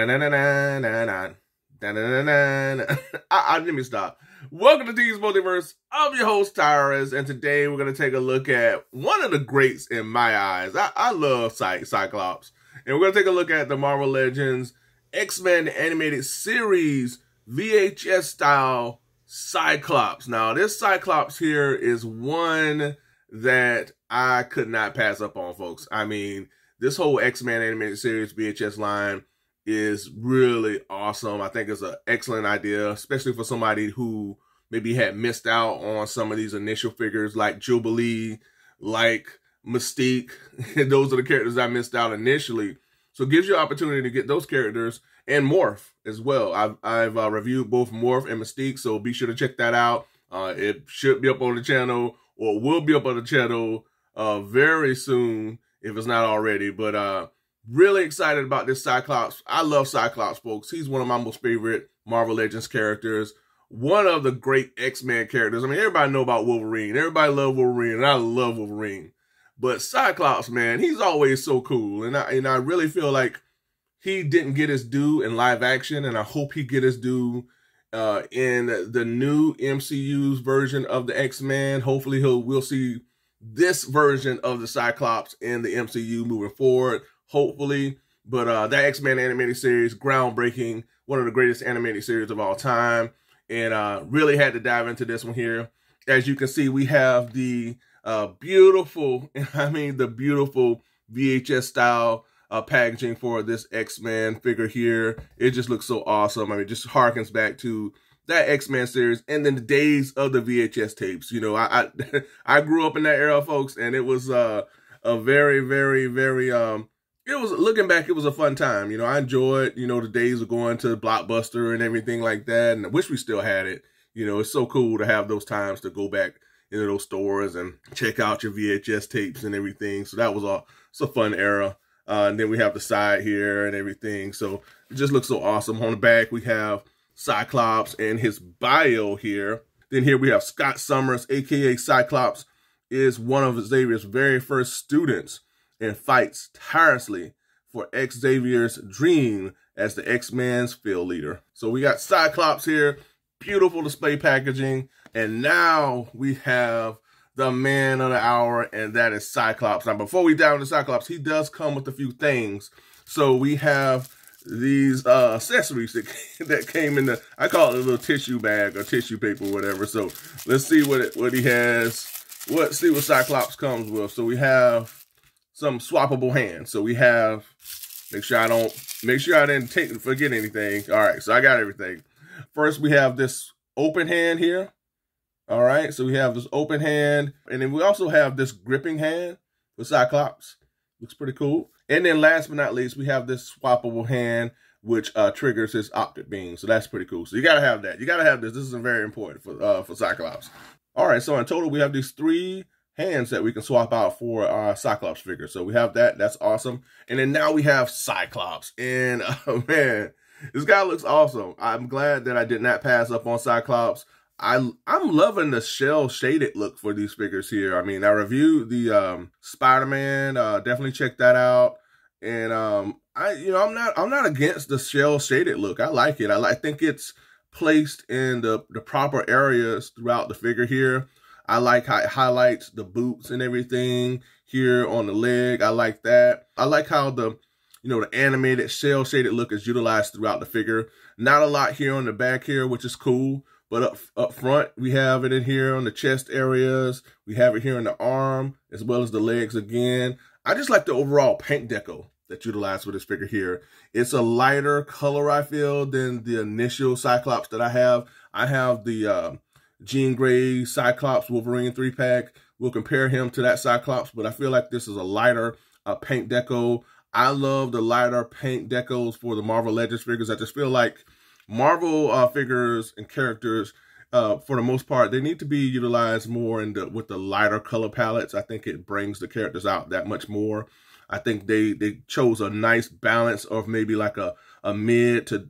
Da-na-na-na-na-na. Da-na-na-na-na. Let me stop. Welcome to D's Multiverse. I'm your host, Tyrus, and today we're going to take a look at one of the greats in my eyes. I love Cyclops. And we're going to take a look at the Marvel Legends X-Men Animated Series VHS style Cyclops. Now, this Cyclops here is one that I could not pass up on, folks. I mean, this whole X-Men Animated Series VHS line is really awesome. I think it's an excellent idea, especially for somebody who maybe had missed out on some of these initial figures like Jubilee, like Mystique. Those are the characters I missed out initially. So it gives you an opportunity to get those characters and Morph as well. I've reviewed both Morph and Mystique, so be sure to check that out. It should be up on the channel, or will be up on the channel very soon if it's not already. But really excited about this Cyclops. I love Cyclops, folks. He's one of my most favorite Marvel Legends characters. One of the great X-Men characters. I mean, everybody know about Wolverine. Everybody love Wolverine, and I love Wolverine. But Cyclops, man, he's always so cool. And I really feel like he didn't get his due in live action, and I hope he get his due in the new MCU's version of the X-Men. Hopefully we'll see this version of the Cyclops in the MCU moving forward. Hopefully. But that X-Men animated series, groundbreaking, one of the greatest animated series of all time. And really had to dive into this one here. As you can see, we have the beautiful VHS style packaging for this X-Men figure here. It just looks so awesome. I mean, it just harkens back to that X-Men series and then the days of the VHS tapes. You know, I grew up in that era, folks, and it was a very, very, very it was, looking back, it was a fun time. You know, I enjoyed, you know, the days of going to Blockbuster and everything like that. And I wish we still had it. You know, it's so cool to have those times to go back into those stores and check out your VHS tapes and everything. So that was it's a fun era. And then we have the side here and everything. So it just looks so awesome. On the back, we have Cyclops and his bio here. Then here we have Scott Summers, a.k.a. Cyclops, is one of Xavier's very first students and fights tirelessly for Xavier's dream as the X-Men's field leader. So we got Cyclops here, beautiful display packaging, and now we have the man of the hour, and that is Cyclops. Now, before we dive into Cyclops, he does come with a few things. So we have these accessories that came in I call it a little tissue bag or tissue paper, whatever. So let's see what he has. See what Cyclops comes with. So we have some swappable hands. So we have, make sure I didn't forget anything. All right, so I got everything. First, we have this open hand here. All right, so we have this open hand, and then we also have this gripping hand with Cyclops. Looks pretty cool. And then last but not least, we have this swappable hand, which triggers his optic beam. So that's pretty cool. So you gotta have that. You gotta have this. This is very important for Cyclops. All right, so in total, we have these 3 hands that we can swap out for our Cyclops figure. So we have that. That's awesome. And then now we have Cyclops. And oh man, this guy looks awesome. I'm glad that I did not pass up on Cyclops. I'm loving the shell shaded look for these figures here. I mean, I reviewed the Spider-Man. Definitely check that out. And I'm not against the shell shaded look. I like it. I think it's placed in the proper areas throughout the figure here. I like how it highlights the boots and everything here on the leg. I like that. I like how the animated shell shaded look is utilized throughout the figure. Not a lot here on the back here, which is cool. But up front, we have it in here on the chest areas. We have it here in the arm, as well as the legs again. I just like the overall paint deco that's utilized with this figure here. It's a lighter color, I feel, than the initial Cyclops that I have. I have the Jean Grey Cyclops Wolverine 3-pack. We'll compare him to that Cyclops, but I feel like this is a lighter paint deco. I love the lighter paint decos for the Marvel Legends figures. I just feel like Marvel figures and characters, for the most part, they need to be utilized more with the lighter color palettes. I think it brings the characters out that much more. I think they chose a nice balance of maybe like a mid to,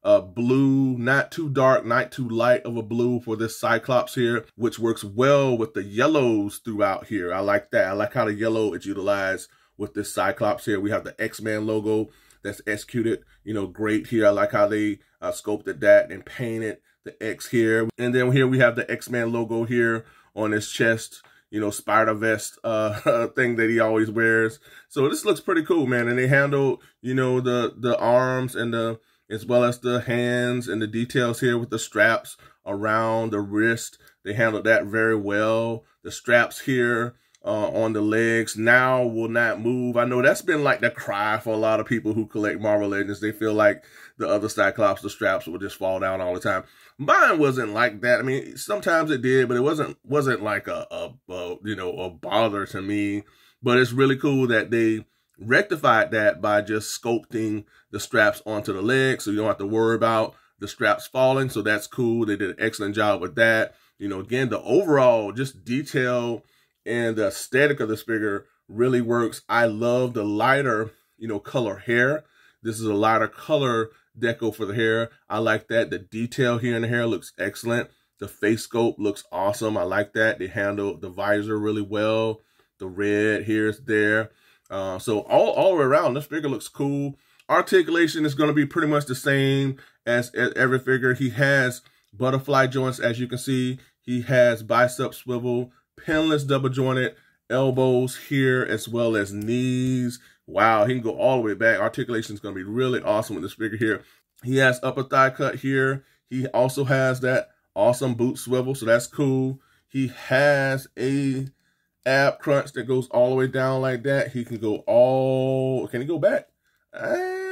blue, not too dark, not too light of a blue for this Cyclops here, which works well with the yellows throughout here. I like that. I like how the yellow is utilized with this Cyclops here. We have the X-Men logo that's executed, you know, great here. I like how they sculpted that and painted the X here. And then here we have the X-Men logo here on his chest, you know, spider vest thing that he always wears. So this looks pretty cool, man. And they handled, you know, the arms and as well as the hands and the details here with the straps around the wrist. They handled that very well. The straps here on the legs now will not move. I know that's been like the cry for a lot of people who collect Marvel Legends. They feel like the other Cyclops, the straps will just fall down all the time. Mine wasn't like that. I mean, sometimes it did, but it wasn't like a you know, a bother to me. But it's really cool that they rectified that by just sculpting the straps onto the legs, so you don't have to worry about the straps falling. So that's cool. They did an excellent job with that. You know, again, the overall just detail and the aesthetic of this figure really works. I love the lighter, you know, color hair. This is a lighter color deco for the hair. I like that. The detail here in the hair looks excellent. The face sculpt looks awesome. I like that. They handled the visor really well. The red here is there. So all the way around, this figure looks cool. Articulation is going to be pretty much the same as every figure. He has butterfly joints, as you can see. He has bicep swivel, pinless double jointed elbows here, as well as knees. Wow, he can go all the way back. Articulation is going to be really awesome with this figure here. He has upper thigh cut here. He also has that awesome boot swivel, so that's cool. He has a ab crunch that goes all the way down like that. He can go can he go back?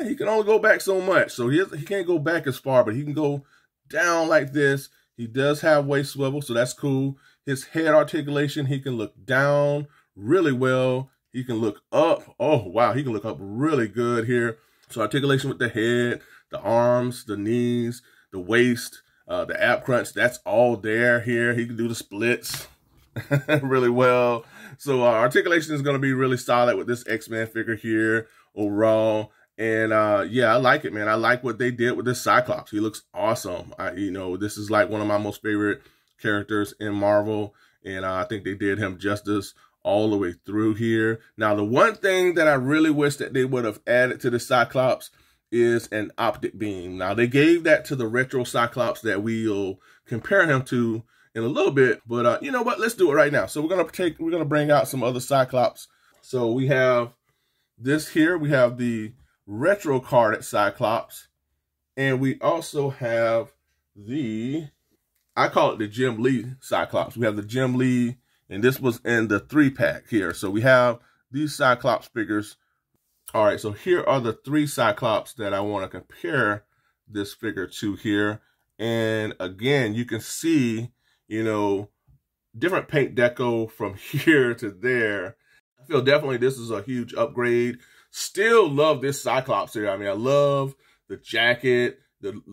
He can only go back so much, so he can't go back as far, but he can go down like this. He does have waist swivel, so that's cool. His head articulation, he can look down really well. He can look up. Oh, wow, he can look up really good here. So articulation with the head, the arms, the knees, the waist, the ab crunch, that's all there here. He can do the splits really well. So articulation is going to be really solid with this X-Men figure here overall. And yeah, I like it, man. I like what they did with this Cyclops. He looks awesome. You know, this is like one of my most favorite characters in Marvel, and I think they did him justice all the way through here. Now, the one thing that I really wish that they would have added to the Cyclops is an optic beam. Now, they gave that to the retro Cyclops that we'll compare him to in a little bit, but you know what? Let's do it right now. So we're gonna bring out some other Cyclops. So we have this here. We have the retro carded Cyclops, and we also have I call it the Jim Lee Cyclops. We have the Jim Lee, and this was in the 3-pack here. So we have these Cyclops figures. All right, so here are the 3 Cyclops that I want to compare this figure to here. And again, you can see, you know, different paint deco from here to there. I feel definitely this is a huge upgrade. Still love this Cyclops here. I mean, I love the jacket,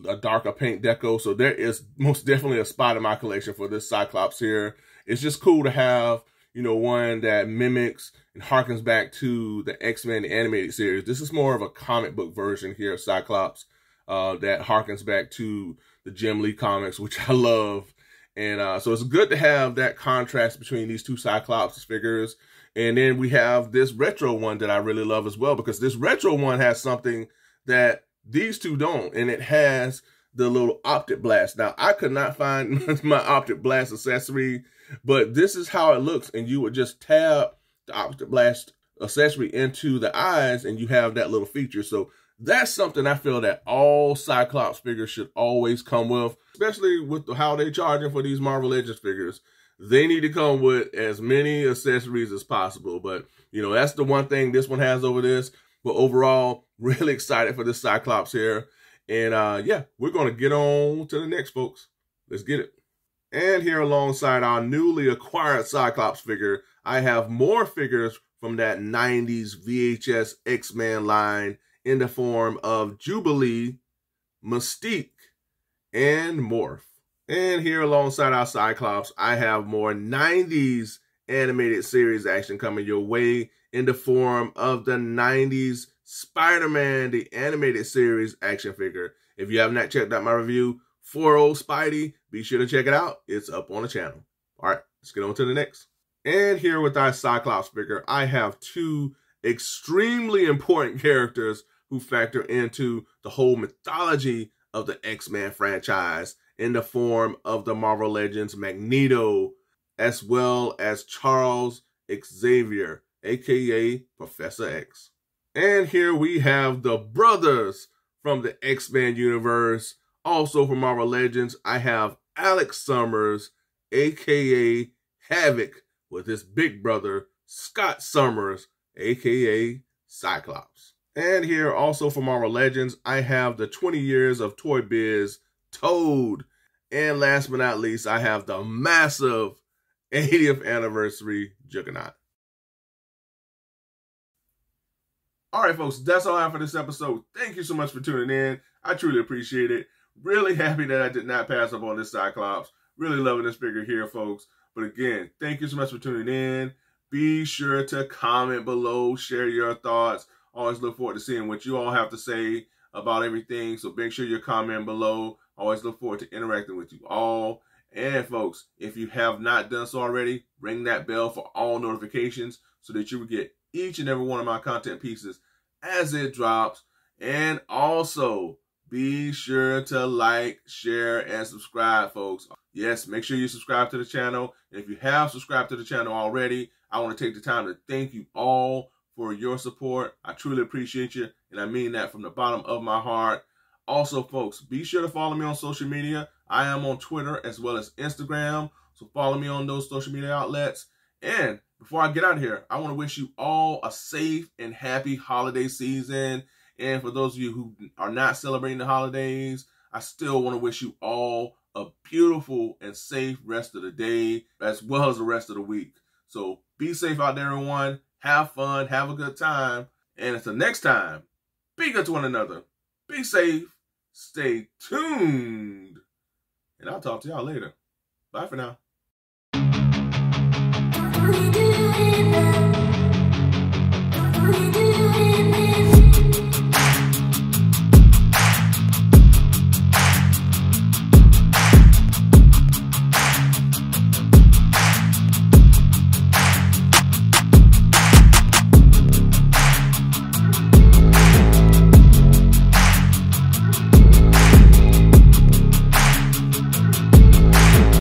a darker paint deco. So there is most definitely a spot in my collection for this Cyclops here. It's just cool to have, you know, one that mimics and harkens back to the X-Men animated series. This is more of a comic book version here of Cyclops that harkens back to the Jim Lee comics, which I love. And so it's good to have that contrast between these two Cyclops figures. And then we have this retro one that I really love as well, because this retro one has something that these two don't, and it has the little optic blast. Now, I could not find my optic blast accessory, but this is how it looks, and you would just tab the optic blast accessory into the eyes, and you have that little feature. So that's something I feel that all Cyclops figures should always come with, especially with how they're charging for these Marvel Legends figures. They need to come with as many accessories as possible. But, you know, that's the one thing this one has over this. But overall, really excited for this Cyclops here. And yeah, we're going to get on to the next, folks. Let's get it. And here alongside our newly acquired Cyclops figure, I have more figures from that 90s VHS X-Men line in the form of Jubilee, Mystique, and Morph. And here alongside our Cyclops, I have more 90s animated series action coming your way in the form of the 90s Spider-Man, the animated series action figure. If you have not checked out my review for old Spidey, be sure to check it out. It's up on the channel. All right, let's get on to the next. And here with our Cyclops figure, I have 2 extremely important characters who factor into the whole mythology of the X-Men franchise in the form of the Marvel Legends Magneto, as well as Charles Xavier, aka Professor X. And here we have the brothers from the X-Men universe. Also from Marvel Legends, I have Alex Summers, aka Havoc, with his big brother, Scott Summers, aka Cyclops. And here also from Marvel Legends, I have the 20 years of Toy Biz, Toad. And last but not least, I have the massive 80th anniversary Juggernaut. All right, folks, that's all I have for this episode. Thank you so much for tuning in. I truly appreciate it. Really happy that I did not pass up on this Cyclops. Really loving this figure here, folks. But again, thank you so much for tuning in. Be sure to comment below, share your thoughts. Always look forward to seeing what you all have to say about everything. So make sure you comment below. Always look forward to interacting with you all. And folks, if you have not done so already, ring that bell for all notifications so that you will get each and every one of my content pieces as it drops. And also, be sure to like, share, and subscribe, folks. Yes, make sure you subscribe to the channel. And if you have subscribed to the channel already, I want to take the time to thank you all for your support. I truly appreciate you, and I mean that from the bottom of my heart. Also, folks, be sure to follow me on social media. I am on Twitter as well as Instagram, so follow me on those social media outlets. And before I get out of here, I want to wish you all a safe and happy holiday season. And for those of you who are not celebrating the holidays, I still want to wish you all a beautiful and safe rest of the day, as well as the rest of the week. So be safe out there, everyone. Have fun. Have a good time. And until next time, be good to one another. Be safe. Stay tuned. And I'll talk to y'all later. Bye for now.